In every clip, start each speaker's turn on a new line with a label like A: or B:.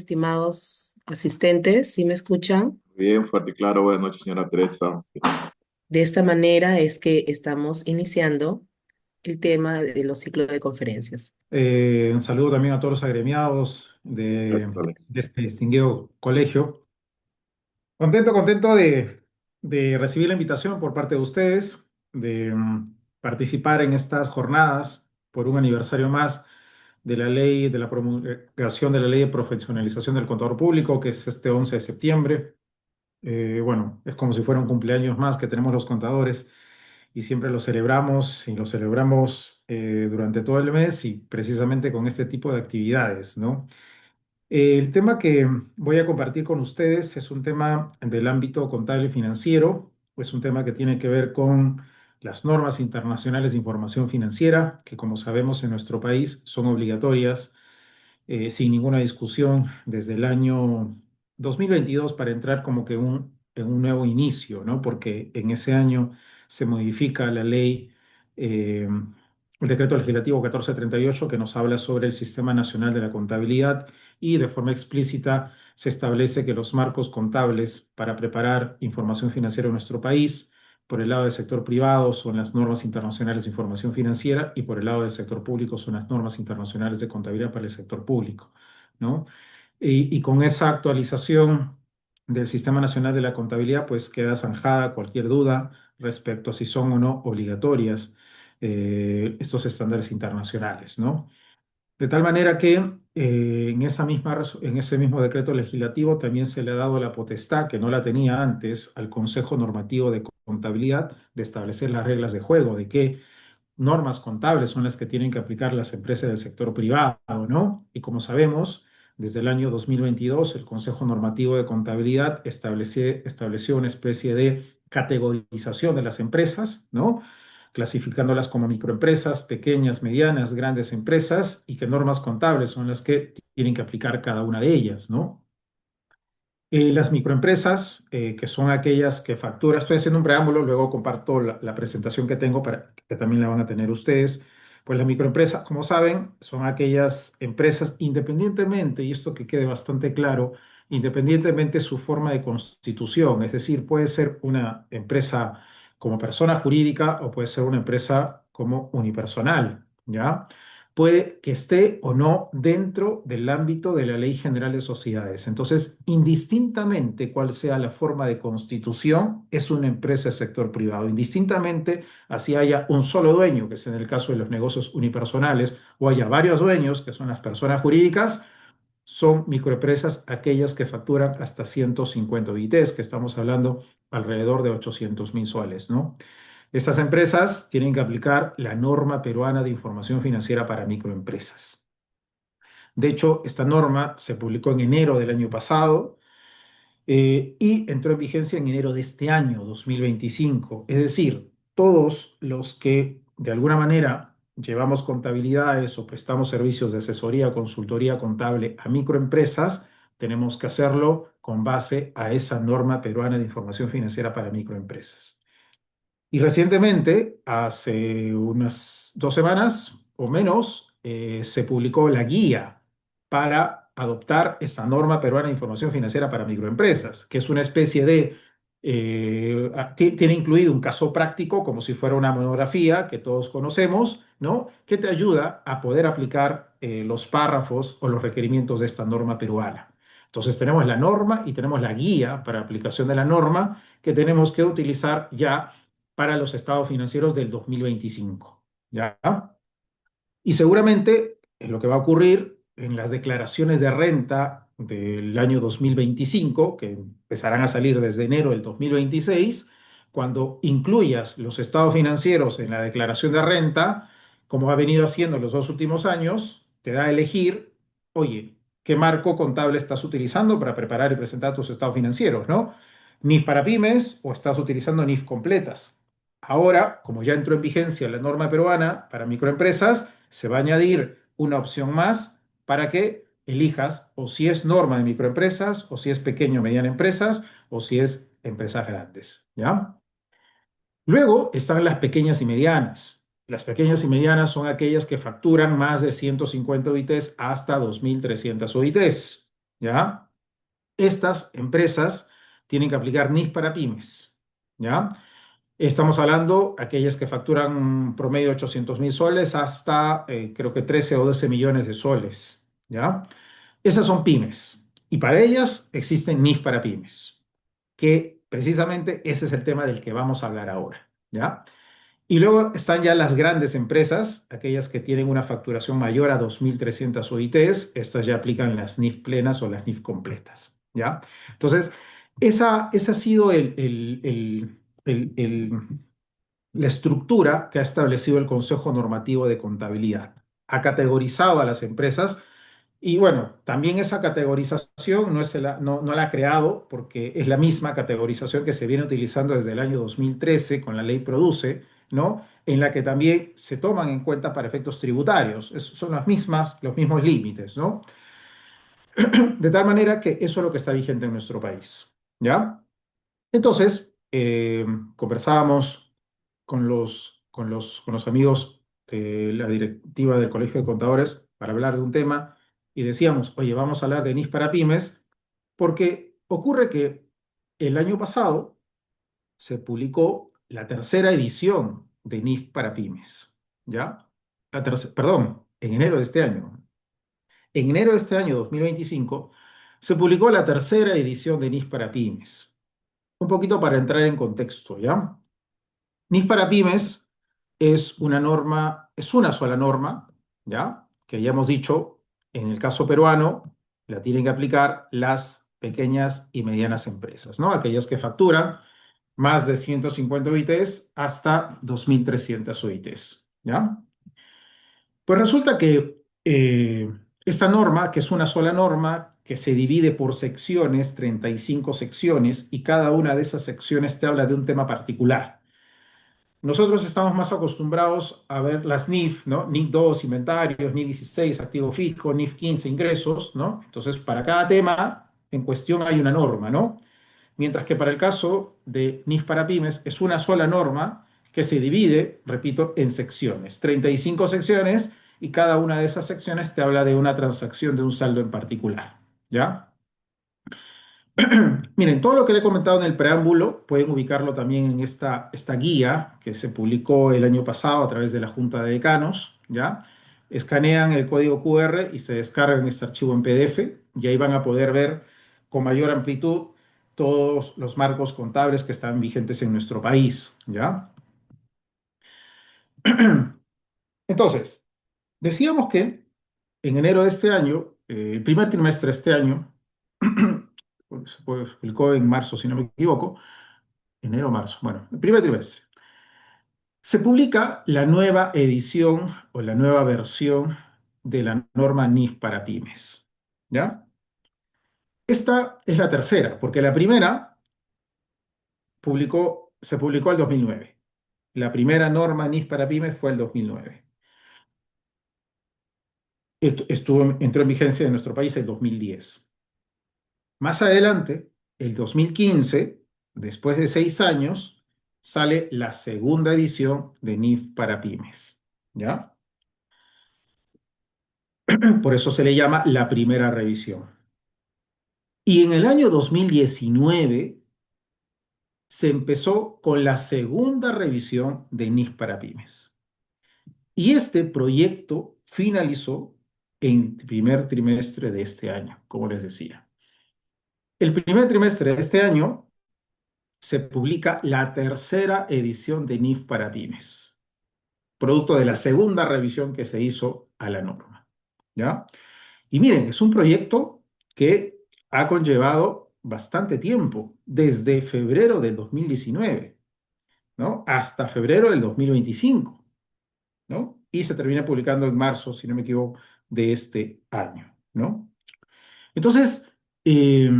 A: estimados asistentes? ¿Sí me escuchan?
B: Bien, fuerte y claro. Buenas noches, señora Teresa.
A: De esta manera es que estamos iniciando el tema de los ciclos de conferencias.
C: Un saludo también a todos los agremiados
B: Gracias, Alex.
C: de este distinguido colegio. Contento de recibir la invitación por parte de ustedes, de participar en estas jornadas por un aniversario más de la ley, de la promulgación de la ley de profesionalización del contador público, que es este 11 de septiembre. Bueno, es como si fuera un cumpleaños más que tenemos los contadores y siempre lo celebramos y lo celebramos durante todo el mes y precisamente con este tipo de actividades, ¿no? El tema que voy a compartir con ustedes es un tema del ámbito contable y financiero, es un tema que tiene que ver con las normas internacionales de información financiera, que como sabemos en nuestro país son obligatorias sin ninguna discusión desde el año 2022 para entrar como que en un nuevo inicio, ¿no? Porque en ese año se modifica la ley, el decreto legislativo 1438 que nos habla sobre el Sistema Nacional de la Contabilidad y de forma explícita se establece que los marcos contables para preparar información financiera en nuestro país por el lado del sector privado son las normas internacionales de información financiera y por el lado del sector público son las normas internacionales de contabilidad para el sector público, ¿no? Y con esa actualización del Sistema Nacional de la Contabilidad, pues queda zanjada cualquier duda respecto a si son o no obligatorias estos estándares internacionales, ¿no? De tal manera que en ese mismo decreto legislativo también se le ha dado la potestad, que no la tenía antes, al Consejo Normativo de Contabilidad de establecer las reglas de juego, de qué normas contables son las que tienen que aplicar las empresas del sector privado, ¿no? Y como sabemos, desde el año 2022, el Consejo Normativo de Contabilidad estableció una especie de categorización de las empresas, ¿no? Clasificándolas como microempresas, pequeñas, medianas, grandes empresas y qué normas contables son las que tienen que aplicar cada una de ellas, ¿no? Las microempresas, que son aquellas que facturan, estoy haciendo un preámbulo, luego comparto la presentación que tengo para que también la van a tener ustedes. Pues las microempresas, como saben, son aquellas empresas independientemente, y esto que quede bastante claro, independientemente de su forma de constitución, es decir, puede ser una empresa como persona jurídica o puede ser una empresa como unipersonal, ¿ya? Puede que esté o no dentro del ámbito de la Ley General de Sociedades. Entonces, indistintamente cuál sea la forma de constitución, es una empresa del sector privado. Indistintamente, así haya un solo dueño, que es en el caso de los negocios unipersonales, o haya varios dueños, que son las personas jurídicas, son microempresas aquellas que facturan hasta 150 UITs, que estamos hablando alrededor de 800.000 soles, ¿no? Estas empresas tienen que aplicar la norma peruana de información financiera para microempresas. De hecho, esta norma se publicó en enero del año pasado y entró en vigencia en enero de este año, 2025. Es decir, todos los que de alguna manera llevamos contabilidades o prestamos servicios de asesoría o consultoría contable a microempresas, tenemos que hacerlo con base a esa norma peruana de información financiera para microempresas. Y recientemente, hace unas 2 semanas o menos, se publicó la guía para adoptar esta norma peruana de información financiera para microempresas, que es una especie de, tiene incluido un caso práctico, como si fuera una monografía que todos conocemos, ¿no? Que te ayuda a poder aplicar los párrafos o los requerimientos de esta norma peruana. Entonces tenemos la norma y tenemos la guía para aplicación de la norma que tenemos que utilizar ya para los estados financieros del 2025, ¿ya? Y seguramente lo que va a ocurrir en las declaraciones de renta del año 2025, que empezarán a salir desde enero del 2026, cuando incluyas los estados financieros en la declaración de renta, como ha venido haciendo los 2 últimos años, te da a elegir, oye, ¿qué marco contable estás utilizando para preparar y presentar tus estados financieros, ¿no? NIF para pymes o estás utilizando NIF completas. Ahora, como ya entró en vigencia la norma peruana para microempresas, se va a añadir una opción más para que elijas o si es norma de microempresas, o si es pequeño o mediana empresas, o si es empresas grandes, ¿ya? Luego están las pequeñas y medianas. Las pequeñas y medianas son aquellas que facturan más de 150 OITs hasta 2.300 OITs. ¿ya? Estas empresas tienen que aplicar NIF para pymes, ¿ya? Estamos hablando aquellas que facturan promedio 800.000 soles hasta creo que 13 o 12 millones de soles, ¿ya? Esas son pymes y para ellas existen NIF para pymes, que precisamente ese es el tema del que vamos a hablar ahora, ¿ya? Y luego están ya las grandes empresas, aquellas que tienen una facturación mayor a 2.300 OITs, estas ya aplican las NIF plenas o las NIF completas, ¿ya? Entonces, esa ha sido la estructura que ha establecido el Consejo Normativo de Contabilidad. Ha categorizado a las empresas y bueno, también esa categorización no la ha creado porque es la misma categorización que se viene utilizando desde el año 2013 con la ley Produce, ¿no? En la que también se toman en cuenta para efectos tributarios. Son los mismos límites, ¿no? De tal manera que eso es lo que está vigente en nuestro país, ¿ya? Entonces, conversábamos con los amigos de la directiva del Colegio de Contadores para hablar de un tema y decíamos, oye, vamos a hablar de NIF para pymes, porque ocurre que el año pasado se publicó la tercera edición de NIF para pymes, ¿ya? Perdón, en enero de este año. En enero de este año 2025 se publicó la tercera edición de NIF para pymes. Un poquito para entrar en contexto, ¿ya? NIF para pymes es una norma, es una sola norma, ¿ya? Que ya hemos dicho, en el caso peruano, la tienen que aplicar las pequeñas y medianas empresas, ¿no? Aquellas que facturan más de 150 OITs hasta 2.300 OITs, ¿ya? Pues resulta que esta norma, que es una sola norma, que se divide por secciones, 35 secciones, y cada una de esas secciones te habla de un tema particular. Nosotros estamos más acostumbrados a ver las NIF, ¿no? NIF 2, inventarios, NIF 16, activo fijo, NIF 15, ingresos, ¿no? Entonces, para cada tema en cuestión hay una norma, ¿no? Mientras que para el caso de NIF para pymes es una sola norma que se divide, repito, en secciones, 35 secciones, y cada una de esas secciones te habla de una transacción de un saldo en particular, ¿ya? Miren, todo lo que le he comentado en el preámbulo pueden ubicarlo también en esta guía que se publicó el año pasado a través de la Junta de Decanos, ¿ya? Escanean el código QR y se descargan este archivo en PDF y ahí van a poder ver con mayor amplitud todos los marcos contables que están vigentes en nuestro país, ¿ya? Entonces, decíamos que en enero de este año, el primer trimestre de este año, se publicó en marzo, si no me equivoco, enero, marzo, bueno, el primer trimestre. Se publica la nueva edición o la nueva versión de la norma NIF para pymes. ¿Ya? Esta es la tercera, porque la primera se publicó el 2009. La primera norma NIF para pymes fue el 2009. Entró en vigencia en nuestro país el 2010. Más adelante, el 2015, después de 6 años, sale la segunda edición de NIF para pymes. ¿Ya? Por eso se le llama la primera revisión. Y en el año 2019 se empezó con la segunda revisión de NIF para pymes. Y este proyecto finalizó en el primer trimestre de este año, como les decía. El primer trimestre de este año se publica la tercera edición de NIF para pymes, producto de la segunda revisión que se hizo a la norma. ¿Ya? Y miren, es un proyecto que ha conllevado bastante tiempo, desde febrero del 2019, ¿no? Hasta febrero del 2025, ¿no? Y se termina publicando en marzo, si no me equivoco, de este año, ¿no? Entonces, eh,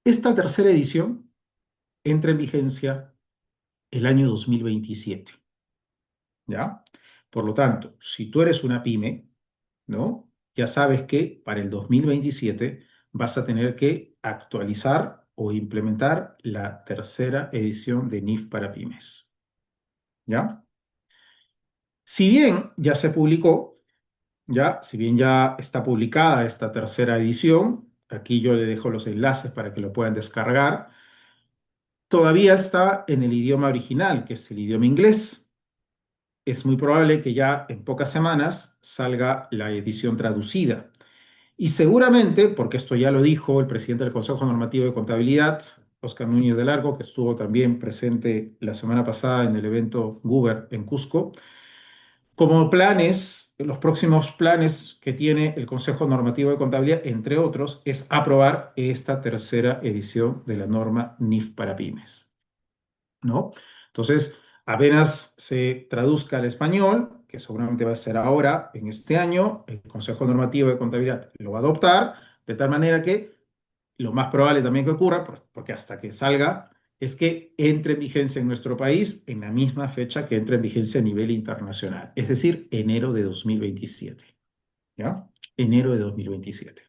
C: esta tercera edición entra en vigencia el año 2027, ¿ya? Por lo tanto, si tú eres una pyme, ¿no? Ya sabes que para el 2027 vas a tener que actualizar o implementar la tercera edición de NIF para pymes. ¿Ya? Si bien ya se publicó, si bien ya está publicada esta tercera edición, aquí yo le dejo los enlaces para que lo puedan descargar, todavía está en el idioma original, que es el idioma inglés. Es muy probable que ya en pocas semanas salga la edición traducida. Y seguramente, porque esto ya lo dijo el presidente del Consejo Normativo de Contabilidad, Óscar Núñez de Largo, que estuvo también presente la semana pasada en el evento Goober en Cusco, como planes, los próximos planes que tiene el Consejo Normativo de Contabilidad, entre otros, es aprobar esta tercera edición de la norma NIF para pymes, ¿no? Entonces, apenas se traduzca al español, que seguramente va a ser ahora, en este año, el Consejo Normativo de Contabilidad lo va a adoptar, de tal manera que lo más probable también que ocurra, porque hasta que salga, es que entre en vigencia en nuestro país en la misma fecha que entre en vigencia a nivel internacional, es decir, enero de 2027, ¿ya? Enero de 2027.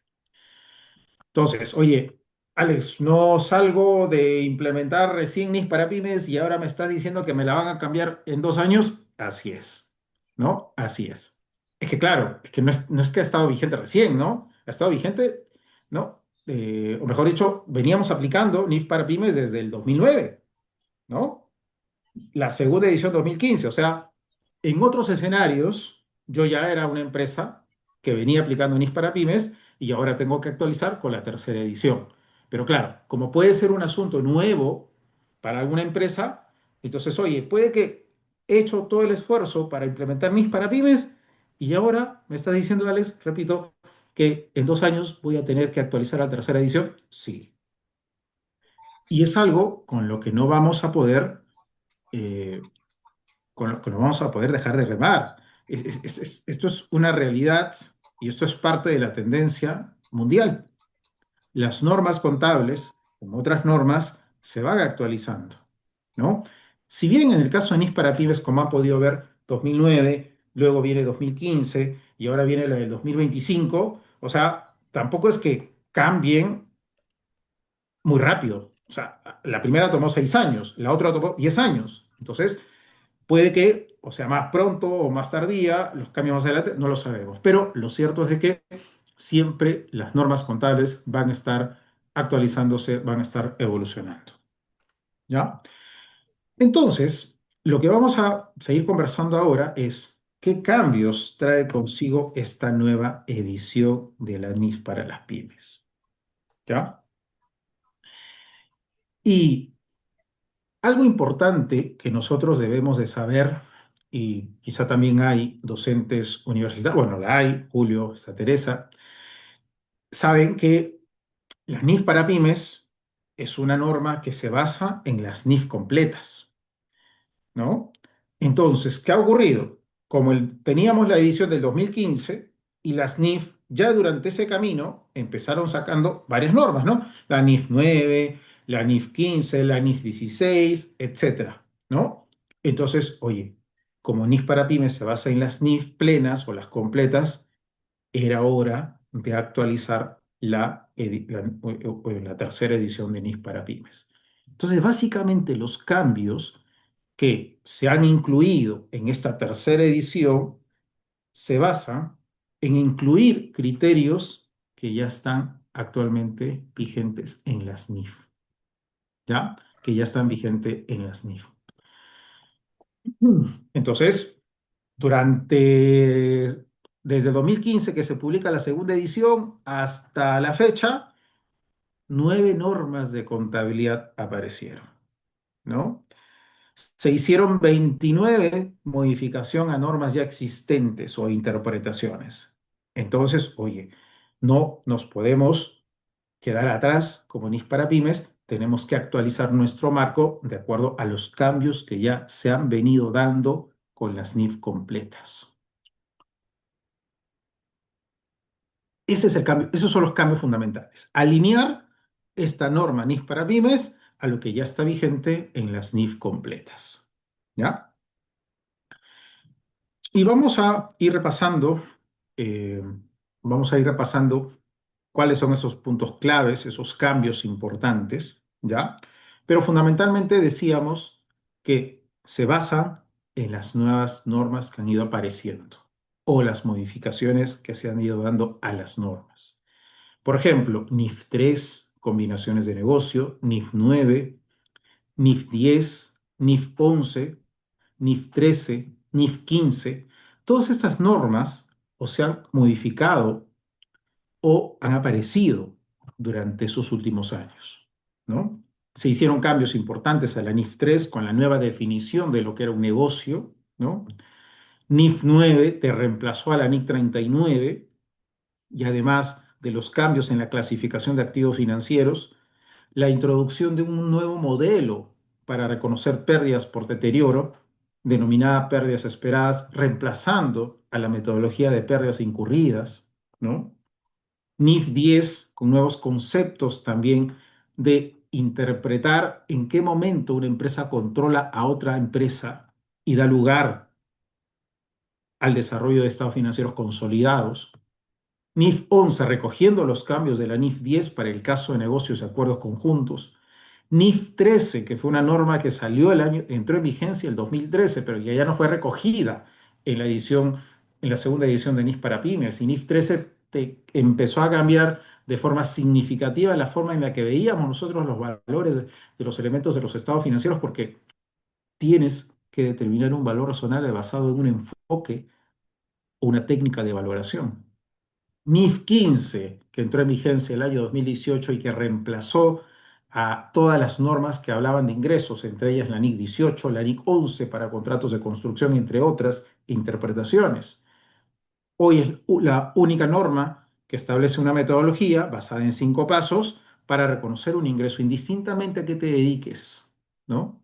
C: Entonces, oye, Alex, no salgo de implementar recién NIS para pymes y ahora me estás diciendo que me la van a cambiar en 2 años. Así es, ¿no? Así es. Es que claro, es que no es que ha estado vigente recién, ¿no? Ha estado vigente, ¿no? O mejor dicho, veníamos aplicando NIF para pymes desde el 2009, ¿no? La segunda edición 2015. O sea, en otros escenarios, yo ya era una empresa que venía aplicando NIS para pymes y ahora tengo que actualizar con la tercera edición. Pero claro, como puede ser un asunto nuevo para alguna empresa, entonces, oye, puede que he hecho todo el esfuerzo para implementar NIS para pymes y ahora me estás diciendo, Alex, repito, que en 2 años voy a tener que actualizar la tercera edición. Sí. Y es algo con lo que no vamos a poder eh, con lo que no vamos a poder dejar de remar. Esto es una realidad y esto es parte de la tendencia mundial. Las normas contables, como otras normas, se van actualizando, ¿no? Si bien en el caso de NIS para pymes, como han podido ver, 2009, luego viene 2015 y ahora viene la del 2025, o sea, tampoco es que cambien muy rápido. O sea, la primera tomó 6 años, la otra tomó 10 años. Entonces, puede que, o sea, más pronto o más tardía, los cambios más adelante, no lo sabemos. Pero lo cierto es de que siempre las normas contables van a estar actualizándose, van a estar evolucionando. ¿Ya? Entonces, lo que vamos a seguir conversando ahora es qué cambios trae consigo esta nueva edición de la NIF para las pymes. ¿Ya? Y algo importante que nosotros debemos de saber, y quizá también hay docentes universitarios, bueno, la hay, Julio, está Teresa, saben que la NIF para pymes es una norma que se basa en las NIF completas, ¿no? Entonces, ¿qué ha ocurrido? Como teníamos la edición del 2015 y las NIF ya durante ese camino empezaron sacando varias normas, ¿no? La NIF 9, la NIF 15, la NIF 16, etcétera, ¿no? Entonces, oye, como NIF para pymes se basa en las NIF plenas o las completas, era hora de actualizar la tercera edición de NIF para pymes. Entonces, básicamente los cambios que se han incluido en esta tercera edición se basan en incluir criterios que ya están actualmente vigentes en las NIF, ¿ya? Que ya están vigentes en las NIF. Entonces, desde 2015 que se publica la segunda edición hasta la fecha, 9 normas de contabilidad aparecieron, ¿no? Se hicieron 29 modificación a normas ya existentes o interpretaciones. Entonces, oye, no nos podemos quedar atrás como NIS para pymes, tenemos que actualizar nuestro marco de acuerdo a los cambios que ya se han venido dando con las NIF completas. Ese es el cambio, esos son los cambios fundamentales. Alinear esta norma NIF para pymes a lo que ya está vigente en las NIF completas. ¿Ya? Y eh, vamos a ir repasando cuáles son esos puntos claves, esos cambios importantes, ¿ya? Pero fundamentalmente decíamos que se basa en las nuevas normas que han ido apareciendo o las modificaciones que se han ido dando a las normas. Por ejemplo, NIF 3, combinaciones de negocio, NIF 9, NIF 10, NIF 11, NIF 13, NIF 15. Todas estas normas o se han modificado o han aparecido durante esos últimos años, ¿no? Se hicieron cambios importantes a la NIF 3 con la nueva definición de lo que era un negocio, ¿no? NIF 9 te reemplazó a la NIF 39 y además de los cambios en la clasificación de activos financieros, la introducción de un nuevo modelo para reconocer pérdidas por deterioro, denominada pérdidas esperadas, reemplazando a la metodología de pérdidas incurridas, ¿no? NIF 10 con nuevos conceptos también de interpretar en qué momento una empresa controla a otra empresa y da lugar al desarrollo de estados financieros consolidados. NIF 11 recogiendo los cambios de la NIF 10 para el caso de negocios y acuerdos conjuntos. NIF 13, que fue una norma que salió el año, entró en vigencia el 2013, pero que ya no fue recogida en la edición, en la segunda edición de NIF para pymes. Y NIF 13 empezó a cambiar de forma significativa la forma en la que veíamos nosotros los valores de los elementos de los estados financieros, porque tienes que determinar un valor razonable basado en un enfoque o una técnica de valoración. NIF 15, que entró en vigencia el año 2018 y que reemplazó a todas las normas que hablaban de ingresos, entre ellas la NIC 18, la NIC 11 para contratos de construcción, entre otras interpretaciones. Hoy es la única norma que establece una metodología basada en 5 pasos para reconocer un ingreso indistintamente a qué te dediques, ¿no?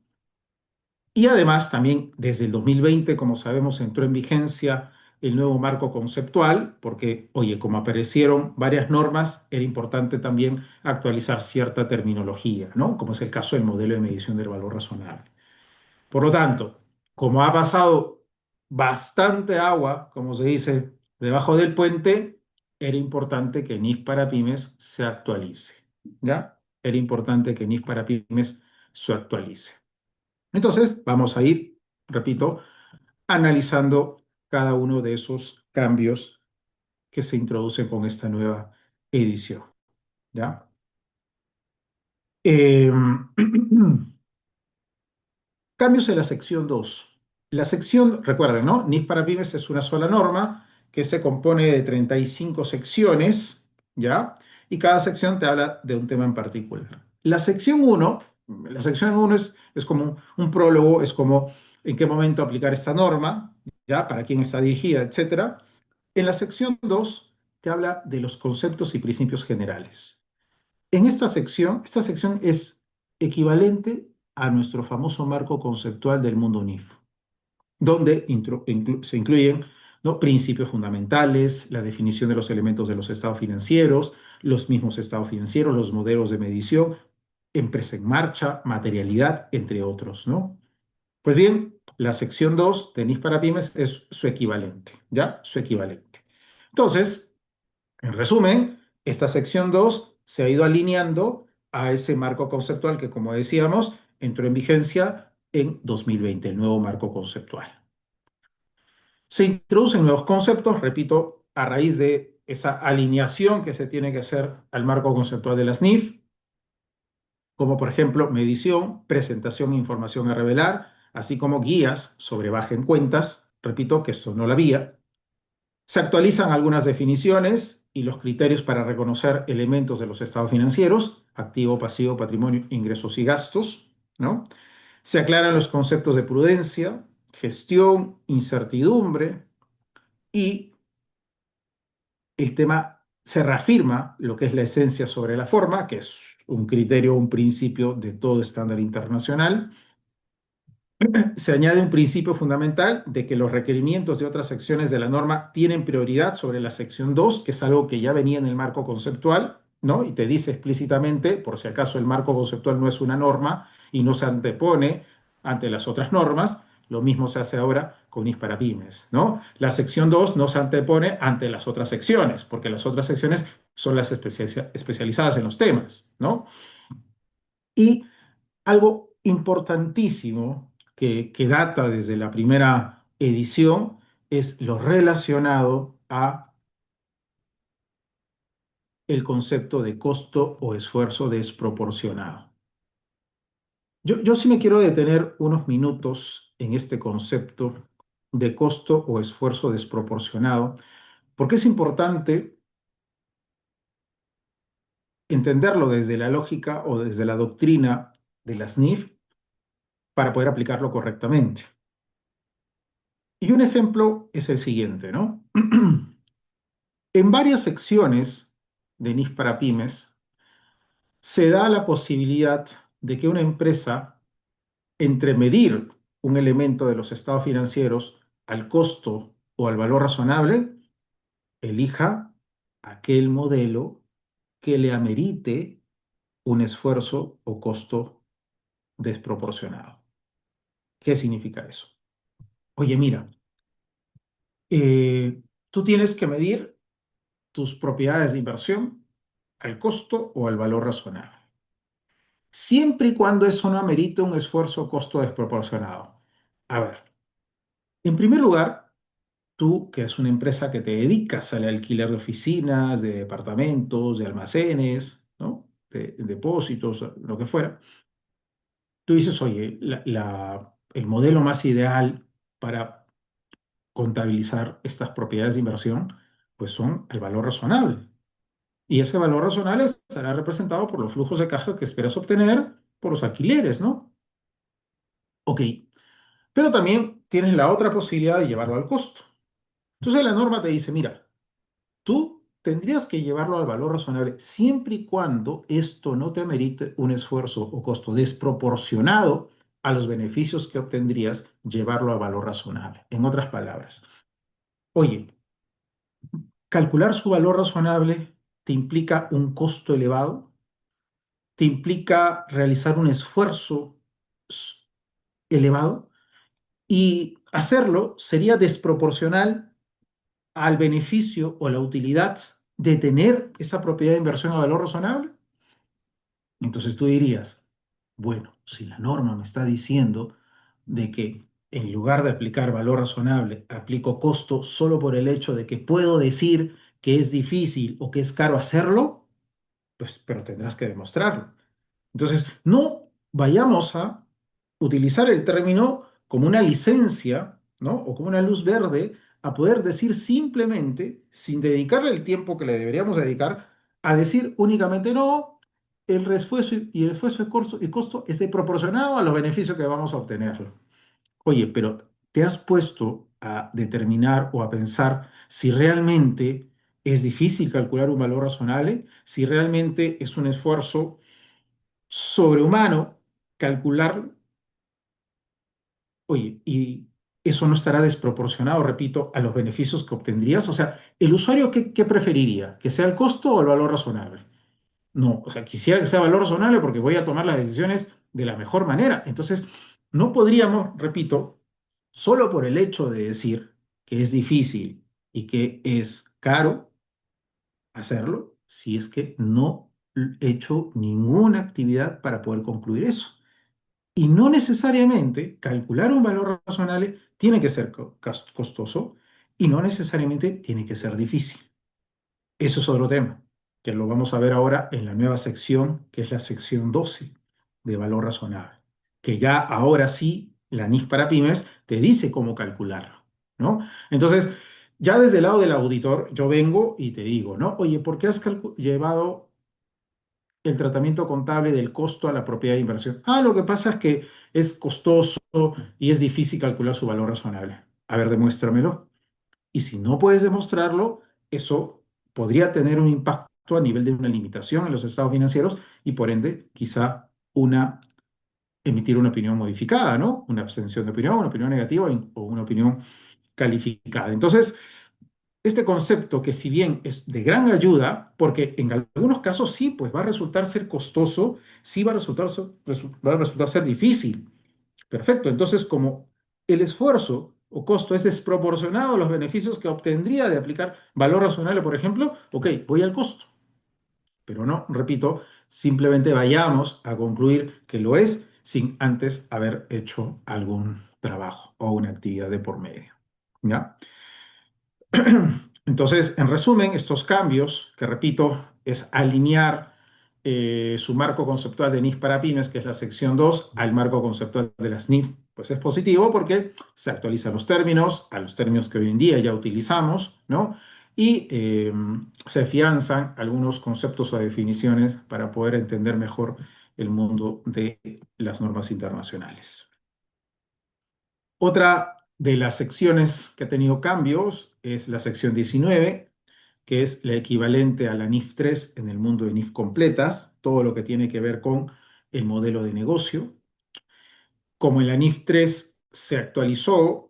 C: Y además también desde el 2020, como sabemos, entró en vigencia el nuevo marco conceptual, porque, oye, como aparecieron varias normas, era importante también actualizar cierta terminología, ¿no? Como es el caso del modelo de medición del valor razonable. Por lo tanto, como ha pasado bastante agua, como se dice, debajo del puente, era importante que NIF para pymes se actualice, ¿ya? Era importante que NIF para pymes se actualice. Entonces, vamos a ir, repito, analizando cada uno de esos cambios que se introducen con esta nueva edición, ¿ya? Eh, Cambios en la sección 2. La sección, recuerden, ¿no? NIF para pymes es una sola norma que se compone de 35 secciones, ¿ya? Y cada sección te habla de un tema en particular. La sección 1 es como un prólogo, es como en qué momento aplicar esta norma, ¿ya? Para quién está dirigida, etcétera. En la sección 2 te habla de los conceptos y principios generales. En esta sección es equivalente a nuestro famoso marco conceptual del mundo NIF, donde se incluyen, ¿no?, principios fundamentales, la definición de los elementos de los estados financieros, los mismos estados financieros, los modelos de medición, empresa en marcha, materialidad, entre otros, ¿no? Pues bien, la sección 2 de NIF para pymes es su equivalente, ¿ya? Su equivalente. Entonces, en resumen, esta sección 2 se ha ido alineando a ese marco conceptual que, como decíamos, entró en vigencia en 2020, el nuevo marco conceptual. Se introducen nuevos conceptos, repito, a raíz de esa alineación que se tiene que hacer al marco conceptual de las NIF, como por ejemplo medición, presentación e información a revelar, así como guías sobre baja en cuentas, repito que esto no la había. Se actualizan algunas definiciones y los criterios para reconocer elementos de los estados financieros, activo, pasivo, patrimonio, ingresos y gastos, ¿no? Se aclaran los conceptos de prudencia, gestión, incertidumbre y el tema se reafirma lo que es la esencia sobre la forma, que es un criterio, un principio de todo estándar internacional. Se añade un principio fundamental de que los requerimientos de otras secciones de la norma tienen prioridad sobre la sección 2, que es algo que ya venía en el marco conceptual, ¿no? Y te dice explícitamente, por si acaso el marco conceptual no es una norma y no se antepone ante las otras normas, lo mismo se hace ahora con IS para pymes, ¿no? La sección 2 no se antepone ante las otras secciones, porque las otras secciones son las especializadas en los temas, ¿no? Y algo importantísimo que data desde la primera edición es lo relacionado a el concepto de costo o esfuerzo desproporcionado. Yo sí me quiero detener unos minutos en este concepto de costo o esfuerzo desproporcionado, porque es importante entenderlo desde la lógica o desde la doctrina de las NIF para poder aplicarlo correctamente. Y un ejemplo es el siguiente, ¿no? En varias secciones de NIF para pymes se da la posibilidad de que una empresa, entre medir un elemento de los estados financieros al costo o al valor razonable, elija aquel modelo que le amerite un esfuerzo o costo desproporcionado. ¿Qué significa eso? Oye, mira, tú tienes que medir tus propiedades de inversión al costo o al valor razonable, siempre y cuando eso no amerite un esfuerzo o costo desproporcionado. A ver, en primer lugar, tú, que es una empresa que te dedicas al alquiler de oficinas, de departamentos, de almacenes, ¿no? De depósitos, lo que fuera, tú dices, oye, el modelo más ideal para contabilizar estas propiedades de inversión, pues son el valor razonable. Y ese valor razonable estará representado por los flujos de caja que esperas obtener por los alquileres, ¿no? Ok, pero también tienes la otra posibilidad de llevarlo al costo. Entonces la norma te dice, mira, tú tendrías que llevarlo al valor razonable siempre y cuando esto no te amerite un esfuerzo o costo desproporcionado a los beneficios que obtendrías llevarlo a valor razonable. En otras palabras, oye, calcular su valor razonable te implica un costo elevado, te implica realizar un esfuerzo s- elevado y hacerlo sería desproporcional al beneficio o la utilidad de tener esa propiedad de inversión a valor razonable. Entonces tú dirías, bueno, si la norma me está diciendo de que en lugar de aplicar valor razonable, aplico costo solo por el hecho de que puedo decir que es difícil o que es caro hacerlo, pues, pero tendrás que demostrarlo. Entonces, no vayamos a utilizar el término como una licencia, ¿no? O como una luz verde a poder decir simplemente, sin dedicarle el tiempo que le deberíamos dedicar, a decir únicamente no, el reesfuerzo y el esfuerzo y costo es proporcionado a los beneficios que vamos a obtener. Oye, pero ¿te has puesto a determinar o a pensar si realmente es difícil calcular un valor razonable? Si realmente es un esfuerzo sobrehumano calcular, oye, y eso no estará desproporcionado, repito, a los beneficios que obtendrías. O sea, ¿el usuario qué preferiría? ¿Que sea el costo o el valor razonable? No, o sea, quisiera que sea valor razonable porque voy a tomar las decisiones de la mejor manera. Entonces, no podríamos, repito, solo por el hecho de decir que es difícil y que es caro hacerlo, si es que no he hecho ninguna actividad para poder concluir eso. Y no necesariamente calcular un valor razonable tiene que ser costoso y no necesariamente tiene que ser difícil. Eso es otro tema, que lo vamos a ver ahora en la nueva sección, que es la sección 12 de valor razonable, que ya ahora sí, la NIF para pymes te dice cómo calcularlo, ¿no? Entonces, ya desde el lado del auditor, yo vengo y te digo, ¿no? Oye, ¿por qué has llevado el tratamiento contable del costo a la propiedad de inversión? Ah, lo que pasa es que es costoso y es difícil calcular su valor razonable. A ver, demuéstramelo. Y si no puedes demostrarlo, eso podría tener un impacto a nivel de una limitación en los estados financieros y por ende quizá emitir una opinión modificada, ¿no? Una abstención de opinión, una opinión negativa o una opinión calificada. Entonces, este concepto que si bien es de gran ayuda, porque en algunos casos sí, pues va a resultar ser costoso, sí va a va a resultar ser difícil. Perfecto, entonces como el esfuerzo o costo es desproporcionado a los beneficios que obtendría de aplicar valor razonable, por ejemplo, ok, voy al costo, pero no, repito, simplemente vayamos a concluir que lo es sin antes haber hecho algún trabajo o una actividad de por medio. ¿Ya? Entonces, en resumen, estos cambios, que repito, es alinear su marco conceptual de NIF para pymes, que es la sección 2, al marco conceptual de las NIF. Pues es positivo porque se actualizan los términos a los términos que hoy en día ya utilizamos, ¿no? Y se afianzan algunos conceptos o definiciones para poder entender mejor el mundo de las normas internacionales. Otra de las secciones que ha tenido cambios es la sección 19, que es la equivalente a la NIF 3 en el mundo de NIF completas, todo lo que tiene que ver con el modelo de negocio. Como en la NIF 3 se actualizó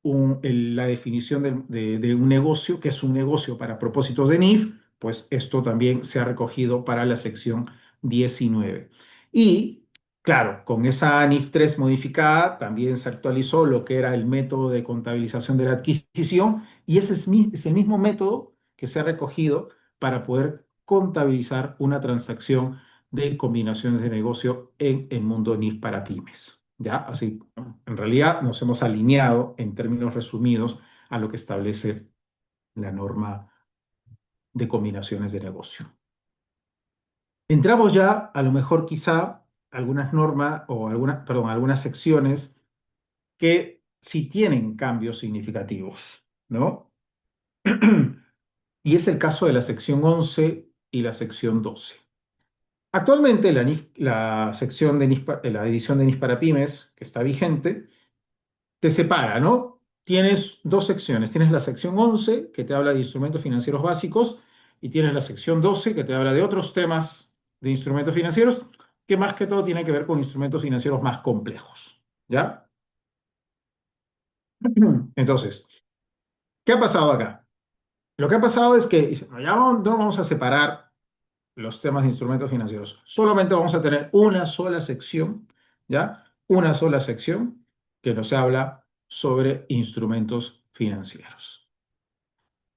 C: la definición de un negocio, que es un negocio para propósitos de NIF, pues esto también se ha recogido para la sección 19. Y claro, con esa NIF 3 modificada también se actualizó lo que era el método de contabilización de la adquisición y ese es el mismo método que se ha recogido para poder contabilizar una transacción de combinaciones de negocio en el mundo NIF para pymes. ¿Ya? Así, en realidad nos hemos alineado en términos resumidos a lo que establece la norma de combinaciones de negocio. Entramos ya, a lo mejor quizá, algunas normas o algunas secciones que sí tienen cambios significativos, ¿no? Y es el caso de la sección 11 y la sección 12. Actualmente la sección de la edición de NIF para pymes, que está vigente, te separa, ¿no? Tienes dos secciones. Tienes la sección 11, que te habla de instrumentos financieros básicos, y tienes la sección 12, que te habla de otros temas de instrumentos financieros, que más que todo tienen que ver con instrumentos financieros más complejos, ¿ya? Entonces, ¿qué ha pasado acá? Lo que ha pasado es que dice, no, ya no vamos a separar los temas de instrumentos financieros. Solamente vamos a tener una sola sección, ¿ya? Una sola sección que nos habla sobre instrumentos financieros.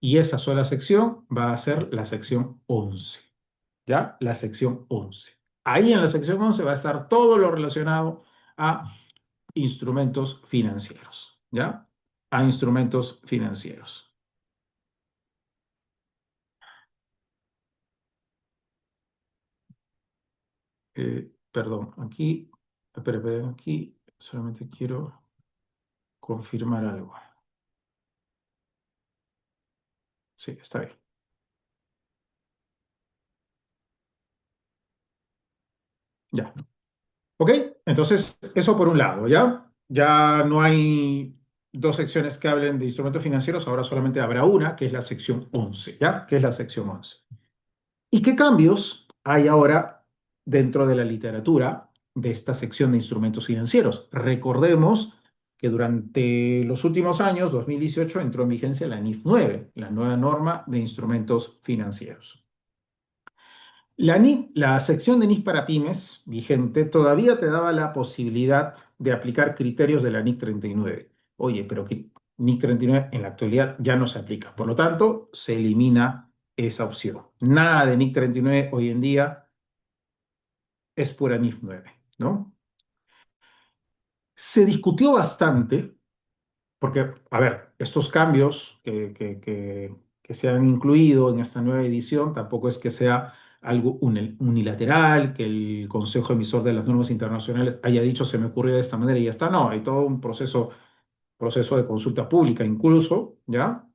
C: Y esa sola sección va a ser la sección 11, ¿ya? La sección 11. Ahí en la sección 11 va a estar todo lo relacionado a instrumentos financieros, ¿ya? A instrumentos financieros. Perdón, aquí, espera, aquí solamente quiero confirmar algo. Sí, está bien. Ya. ¿Ok? Entonces, eso por un lado, ¿ya? Ya no hay dos secciones que hablen de instrumentos financieros, ahora solamente habrá una, que es la sección 11, ¿ya? Que es la sección 11. ¿Y qué cambios hay ahora dentro de la literatura de esta sección de instrumentos financieros? Recordemos que durante los últimos años, 2018, entró en vigencia la NIF 9, la nueva norma de instrumentos financieros. La sección de NIF para pymes vigente todavía te daba la posibilidad de aplicar criterios de la NIC 39. Oye, pero que NIC 39 en la actualidad ya no se aplica. Por lo tanto, se elimina esa opción. Nada de NIC 39 hoy en día es pura NIF 9, ¿no? Se discutió bastante porque, a ver, estos cambios que se han incluido en esta nueva edición tampoco es que sea algo unilateral, que el Consejo Emisor de las Normas Internacionales haya dicho se me ocurrió de esta manera y ya está. No, hay todo un proceso de consulta pública incluso, ¿ya?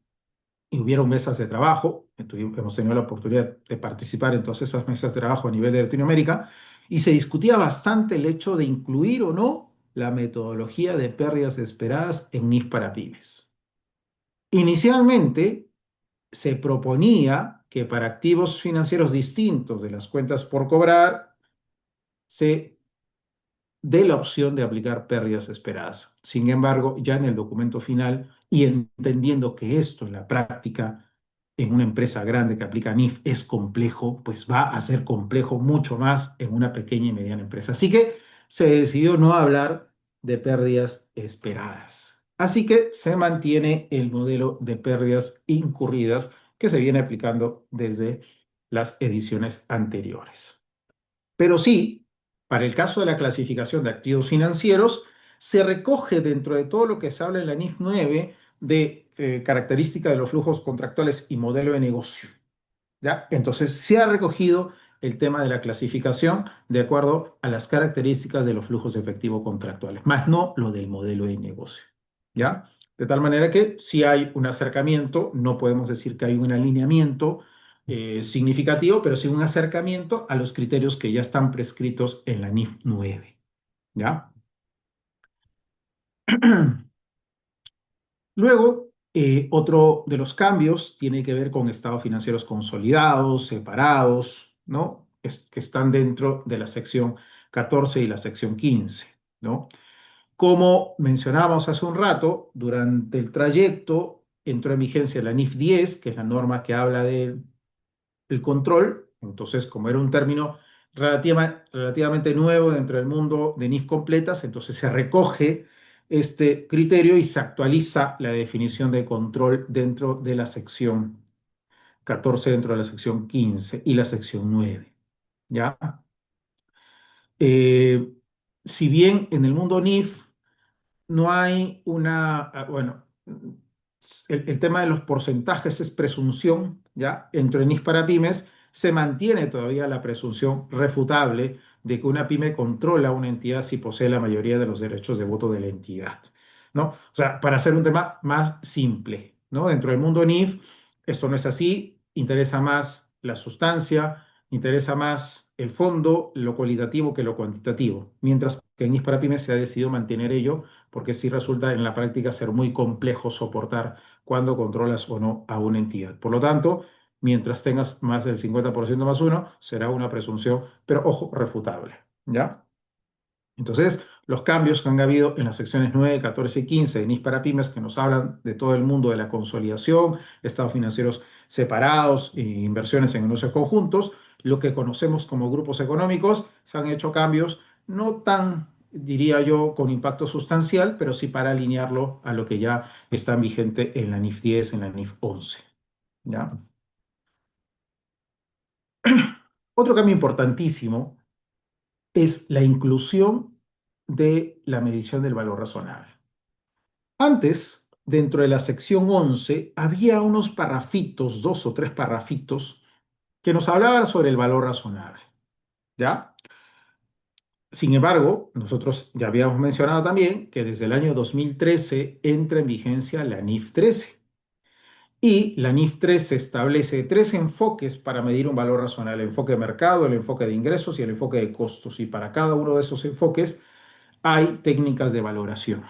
C: Y hubieron mesas de trabajo, hemos tenido la oportunidad de participar en todas esas mesas de trabajo a nivel de Latinoamérica, y se discutía bastante el hecho de incluir o no la metodología de pérdidas esperadas en NIF para pymes. Inicialmente se proponía que para activos financieros distintos de las cuentas por cobrar se dé la opción de aplicar pérdidas esperadas. Sin embargo, ya en el documento final y entendiendo que esto en la práctica en una empresa grande que aplica NIF es complejo, pues va a ser complejo mucho más en una pequeña y mediana empresa. Así que se decidió no hablar de pérdidas esperadas. Así que se mantiene el modelo de pérdidas incurridas que se viene aplicando desde las ediciones anteriores. Pero sí, para el caso de la clasificación de activos financieros, se recoge dentro de todo lo que se habla en la NIF 9 de característica de los flujos contractuales y modelo de negocio. ¿ya? Entonces, se ha recogido el tema de la clasificación de acuerdo a las características de los flujos de efectivo contractuales, más no lo del modelo de negocio, ¿ya? De tal manera que si hay un acercamiento, no podemos decir que hay un alineamiento significativo, pero sí un acercamiento a los criterios que ya están prescritos en la NIF 9, ¿ya? Luego, otro de los cambios tiene que ver con estados financieros consolidados, separados, ¿no? Que están dentro de la sección 14 y la sección 15, ¿no? Como mencionábamos hace un rato, durante el trayecto entró en vigencia la NIF 10, que es la norma que habla de el control. Entonces, como era un término relativamente nuevo dentro del mundo de NIF completas, entonces se recoge este criterio y se actualiza la definición de control dentro de la sección 14, dentro de la sección 15 y la sección 9. ¿Ya? Eh, si bien en el mundo NIF no hay bueno, el tema de los porcentajes es presunción, ¿ya? Entre NIS para pymes se mantiene todavía la presunción refutable de que una pyme controla una entidad si posee la mayoría de los derechos de voto de la entidad, ¿no? O sea, para hacer un tema más simple, ¿no? Dentro del mundo NIF, esto no es así, interesa más la sustancia, interesa más el fondo, lo cualitativo que lo cuantitativo, mientras que en NIS para pymes se ha decidido mantener ello porque sí resulta en la práctica ser muy complejo soportar cuando controlas o no a una entidad. Por lo tanto, mientras tengas más del 50% más uno, será una presunción, pero ojo, refutable, ¿ya? Entonces, los cambios que han habido en las secciones 9, 14 y 15 de NIS para pymes que nos hablan de todo el mundo de la consolidación, estados financieros separados e inversiones en negocios conjuntos, lo que conocemos como grupos económicos, se han hecho cambios no tan, diría yo, con impacto sustancial, pero sí para alinearlo a lo que ya está vigente en la NIF 10, en la NIF 11. ¿Ya? Otro cambio importantísimo es la inclusión de la medición del valor razonable. Antes, dentro de la sección 11, había unos parrafitos, dos o tres parrafitos, que nos hablaban sobre el valor razonable, ¿ya? Sin embargo, nosotros ya habíamos mencionado también que desde el año 2013 entra en vigencia la NIF 13. Y la NIF 13 establece tres enfoques para medir un valor razonable: el enfoque de mercado, el enfoque de ingresos y el enfoque de costos. Y para cada uno de esos enfoques hay técnicas de valoración.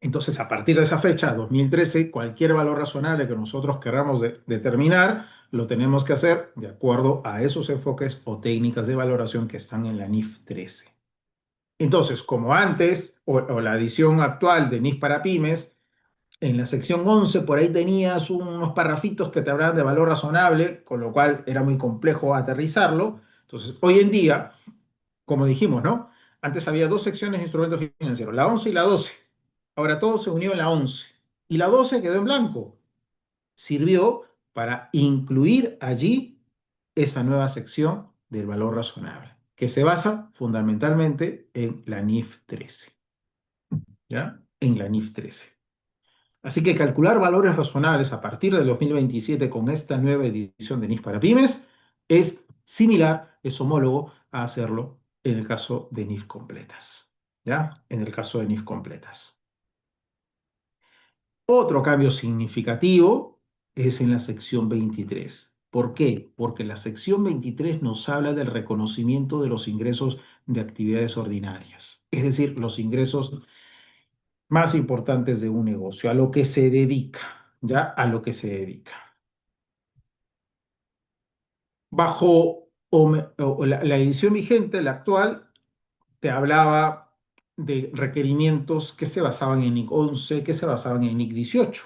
C: Entonces, a partir de esa fecha, 2013, cualquier valor razonable que nosotros queramos determinar, lo tenemos que hacer de acuerdo a esos enfoques o técnicas de valoración que están en la NIF 13. Entonces, como antes, o la edición actual de NIF para pymes, en la sección 11 por ahí tenías unos parrafitos que te hablaban de valor razonable, con lo cual era muy complejo aterrizarlo. Entonces, hoy en día, como dijimos, ¿no? Antes había dos secciones de instrumentos financieros, la 11 y la 12. Ahora todo se unió en la 11. Y la 12 quedó en blanco. Sirvió para incluir allí esa nueva sección del valor razonable, que se basa fundamentalmente en la NIF 13. ¿Ya? En la NIF 13. Así que calcular valores razonables a partir del 2027 con esta nueva edición de NIF para pymes es similar, es homólogo a hacerlo en el caso de NIF completas. ¿Ya? En el caso de NIF completas. Otro cambio significativo es en la sección 23. ¿Por qué? Porque la sección 23 nos habla del reconocimiento de los ingresos de actividades ordinarias, es decir, los ingresos más importantes de un negocio, a lo que se dedica, ¿ya? A lo que se dedica. Bajo la edición vigente, la actual, te hablaba de requerimientos que se basaban en NIC 11, que se basaban en NIC 18.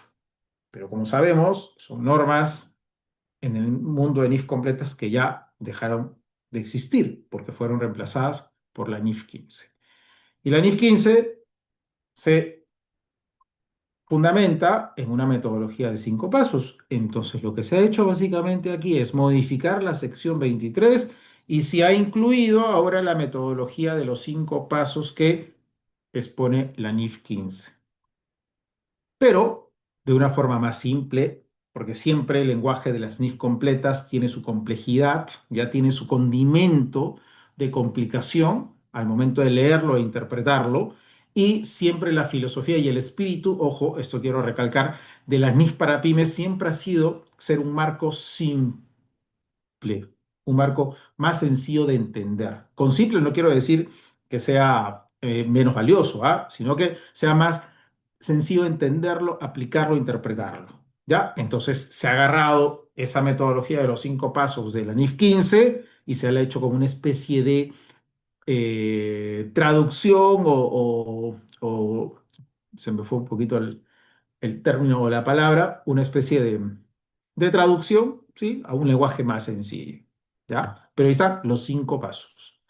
C: Pero como sabemos, son normas en el mundo de NIF completas que ya dejaron de existir porque fueron reemplazadas por la NIF 15. Y la NIF 15 se fundamenta en una metodología de 5 pasos. Entonces, lo que se ha hecho básicamente aquí es modificar la sección 23 y se ha incluido ahora la metodología de los 5 pasos que expone la NIF 15. Pero de una forma más simple, porque siempre el lenguaje de las NIF completas tiene su complejidad, ya tiene su condimento de complicación al momento de leerlo e interpretarlo, y siempre la filosofía y el espíritu, ojo, esto quiero recalcar, de las NIF para pymes siempre ha sido ser un marco simple, un marco más sencillo de entender. Con simple no quiero decir que sea menos valioso, ¿ah? Sino que sea más sencillo de entenderlo, aplicarlo, interpretarlo. ¿Ya? Entonces se ha agarrado esa metodología de los 5 pasos de la NIF 15 y se le ha hecho como una especie de traducción se me fue un poquito el término o la palabra, una especie de traducción, ¿sí? A un lenguaje más sencillo, ¿ya? Pero ahí están los 5 pasos.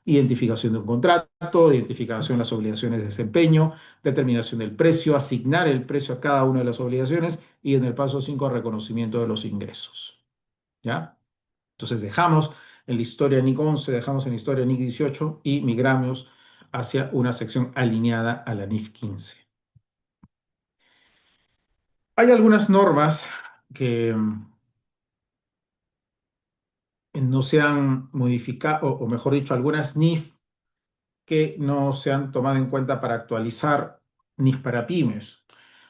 C: Identificación de un contrato, identificación de las obligaciones de desempeño, determinación del precio, asignar el precio a cada una de las obligaciones y en el paso 5 reconocimiento de los ingresos, ¿ya? Entonces dejamos en la historia NIC 11, dejamos en la historia NIC 18 y migramos hacia una sección alineada a la NIF 15. Hay algunas normas que no se han modificado, o mejor dicho, algunas NIF que no se han tomado en cuenta para actualizar NIF para pymes.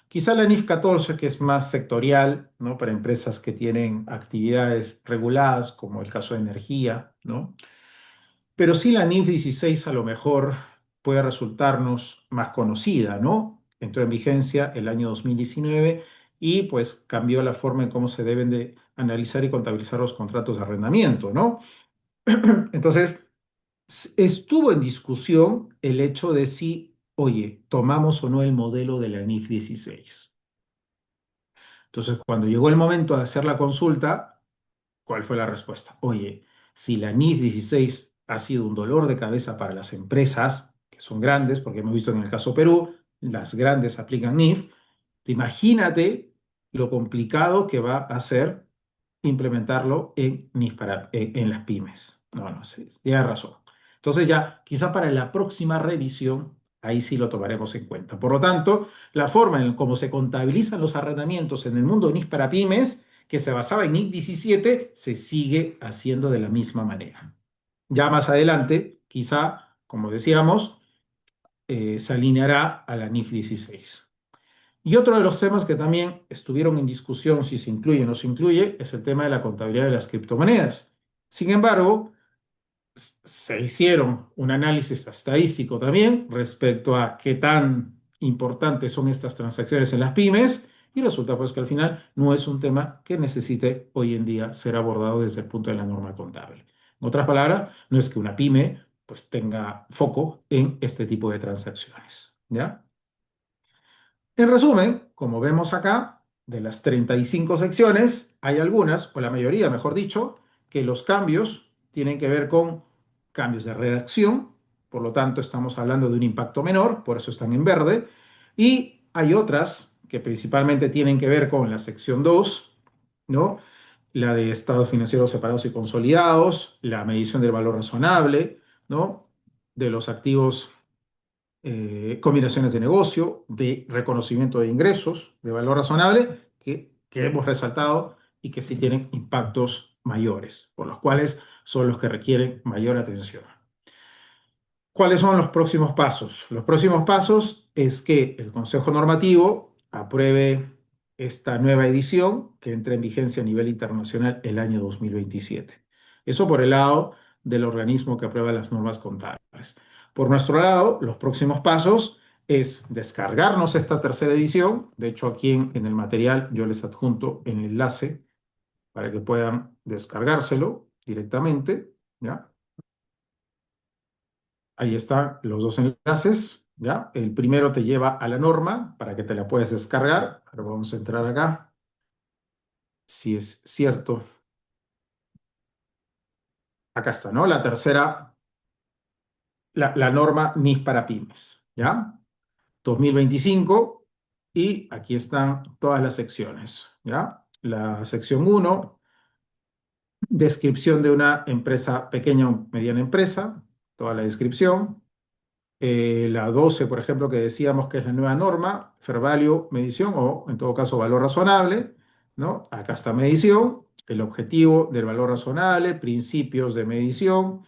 C: Quizá la NIF 14, que es más sectorial, ¿no? Para empresas que tienen actividades reguladas, como el caso de energía, ¿no? Pero sí la NIF 16 a lo mejor puede resultarnos más conocida, ¿no? Entró en vigencia el año 2019 y pues cambió la forma en cómo se deben de analizar y contabilizar los contratos de arrendamiento, ¿no? Entonces, estuvo en discusión el hecho de si, oye, tomamos o no el modelo de la NIF 16. Entonces, cuando llegó el momento de hacer la consulta, ¿cuál fue la respuesta? Oye, si la NIF 16 ha sido un dolor de cabeza para las empresas, que son grandes, porque hemos visto en el caso Perú, las grandes aplican NIF, imagínate lo complicado que va a ser implementarlo en NIF en las pymes. No, no sé, tienes razón. Entonces ya, quizá para la próxima revisión, ahí sí lo tomaremos en cuenta. Por lo tanto, la forma en cómo se contabilizan los arrendamientos en el mundo NIF para pymes que se basaba en NIC 17 se sigue haciendo de la misma manera. Ya más adelante, quizá, como decíamos, se alineará a la NIF 16. Y otro de los temas que también estuvieron en discusión, si se incluye o no se incluye, es el tema de la contabilidad de las criptomonedas. Sin embargo, se hicieron un análisis estadístico también respecto a qué tan importantes son estas transacciones en las pymes y resulta pues que al final no es un tema que necesite hoy en día ser abordado desde el punto de la norma contable. En otras palabras, no es que una pyme pues tenga foco en este tipo de transacciones, ¿ya? En resumen, como vemos acá, de las 35 secciones, hay algunas, o la mayoría, mejor dicho, que los cambios tienen que ver con cambios de redacción, por lo tanto estamos hablando de un impacto menor, por eso están en verde, y hay otras que principalmente tienen que ver con la sección 2, ¿no? La de estados financieros separados y consolidados, la medición del valor razonable, ¿no? De los activos combinaciones de negocio, de reconocimiento de ingresos, de valor razonable, que hemos resaltado y que sí tienen impactos mayores, por los cuales son los que requieren mayor atención. ¿Cuáles son los próximos pasos? Los próximos pasos es que el Consejo Normativo apruebe esta nueva edición que entra en vigencia a nivel internacional el año 2027. Eso por el lado del organismo que aprueba las normas contables. Por nuestro lado, los próximos pasos es descargarnos esta tercera edición. De hecho, aquí en el material yo les adjunto el enlace para que puedan descargárselo directamente, ¿ya? Ahí están los dos enlaces, ¿ya? El primero te lleva a la norma para que te la puedas descargar. Ahora vamos a entrar acá. Si es cierto. Acá está, ¿no? La tercera, la norma NIF para pymes, ¿ya? 2025 y aquí están todas las secciones, ¿ya? La sección uno, descripción de una empresa, pequeña o mediana empresa, toda la descripción. La 12, por ejemplo, que decíamos que es la nueva norma, fair value, medición o en todo caso valor razonable, ¿no? Acá está medición, el objetivo del valor razonable, principios de medición.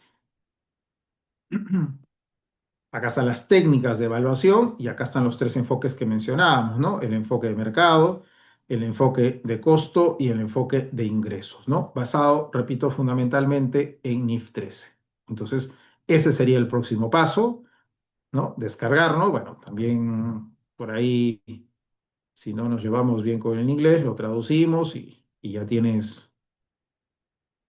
C: Acá están las técnicas de evaluación y acá están los tres enfoques que mencionábamos, ¿no? El enfoque de mercado, el enfoque de costo y el enfoque de ingresos, ¿no? Basado, repito, fundamentalmente en NIF 13. Entonces, ese sería el próximo paso, ¿no? Descargarlo. Bueno, también por ahí, si no nos llevamos bien con el inglés, lo traducimos y ya tienes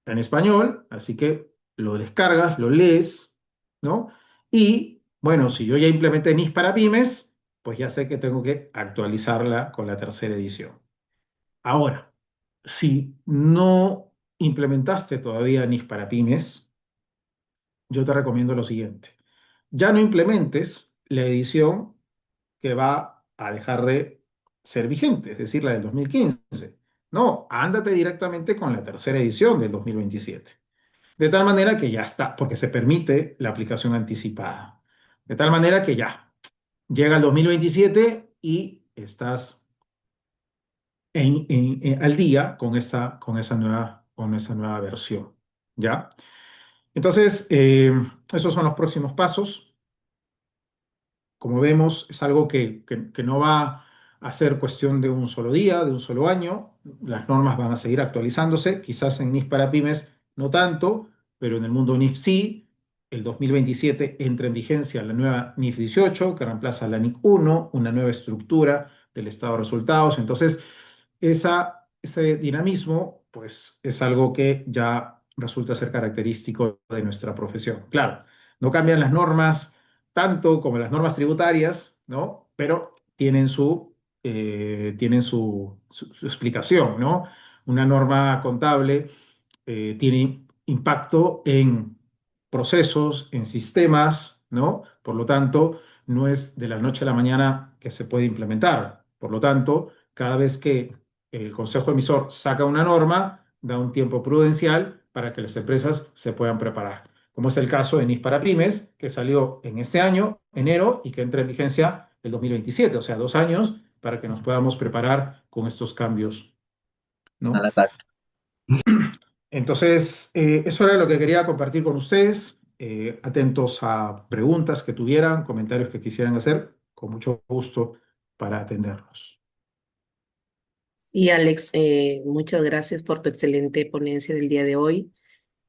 C: en español, así que lo descargas, lo lees, ¿no? Y bueno, si yo ya implementé NIS para pymes, pues ya sé que tengo que actualizarla con la tercera edición. Ahora, si no implementaste todavía NIS para pymes, yo te recomiendo lo siguiente. Ya no implementes la edición que va a dejar de ser vigente, es decir, la del 2015. No, ándate directamente con la tercera edición del 2027. De tal manera que ya está, porque se permite la aplicación anticipada. De tal manera que ya llega el 2027 y estás al día con esa nueva versión. ¿Ya? Entonces, esos son los próximos pasos. Como vemos, es algo que no va a ser cuestión de un solo día, de un solo año. Las normas van a seguir actualizándose, quizás en NIF para pymes no tanto, pero en el mundo NIF sí. El 2027 entra en vigencia la nueva NIF 18, que reemplaza la NIC 1, una nueva estructura del estado de resultados. Entonces, ese dinamismo, pues, es algo que ya resulta ser característico de nuestra profesión. Claro, no cambian las normas tanto como las normas tributarias, ¿no? Pero tienen su explicación, ¿no? Una norma contable tiene impacto en procesos, en sistemas, ¿no? Por lo tanto, no es de la noche a la mañana que se puede implementar. Por lo tanto, cada vez que el Consejo Emisor saca una norma, da un tiempo prudencial para que las empresas se puedan preparar, como es el caso de NIS para Pymes, que salió en este año, enero, y que entra en vigencia el 2027, o sea, 2 años para que nos podamos preparar con estos cambios,
D: A
C: ¿no?
D: la casa.
C: Entonces, eso era lo que quería compartir con ustedes. Atentos a preguntas que tuvieran, comentarios que quisieran hacer, con mucho gusto para atenderlos.
A: Y Alex, muchas gracias por tu excelente ponencia del día de hoy.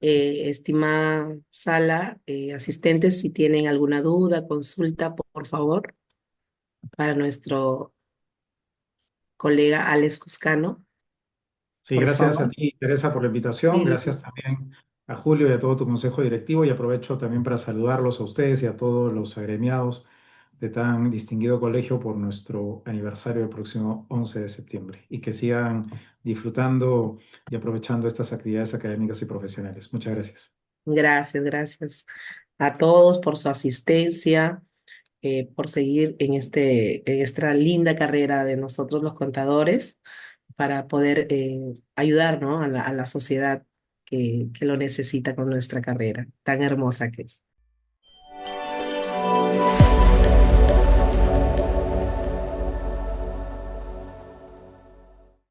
A: Estimada sala, asistentes, si tienen alguna duda, consulta, por favor, para nuestro colega Alex Cuscano,
C: Sí,
A: por
C: gracias a
A: favor.
C: ti, Teresa, por la invitación.
A: Sí.
C: Gracias también a Julio y a todo tu consejo directivo. Y aprovecho también para saludarlos a ustedes y a todos los agremiados de tan distinguido colegio por nuestro aniversario el próximo 11 de septiembre. Y que sigan disfrutando y aprovechando estas actividades académicas y profesionales. Muchas gracias.
A: Gracias, gracias a todos por su asistencia, por seguir en esta linda carrera de nosotros los contadores para poder ayudar, ¿no? A la sociedad que lo necesita con nuestra carrera tan hermosa que es.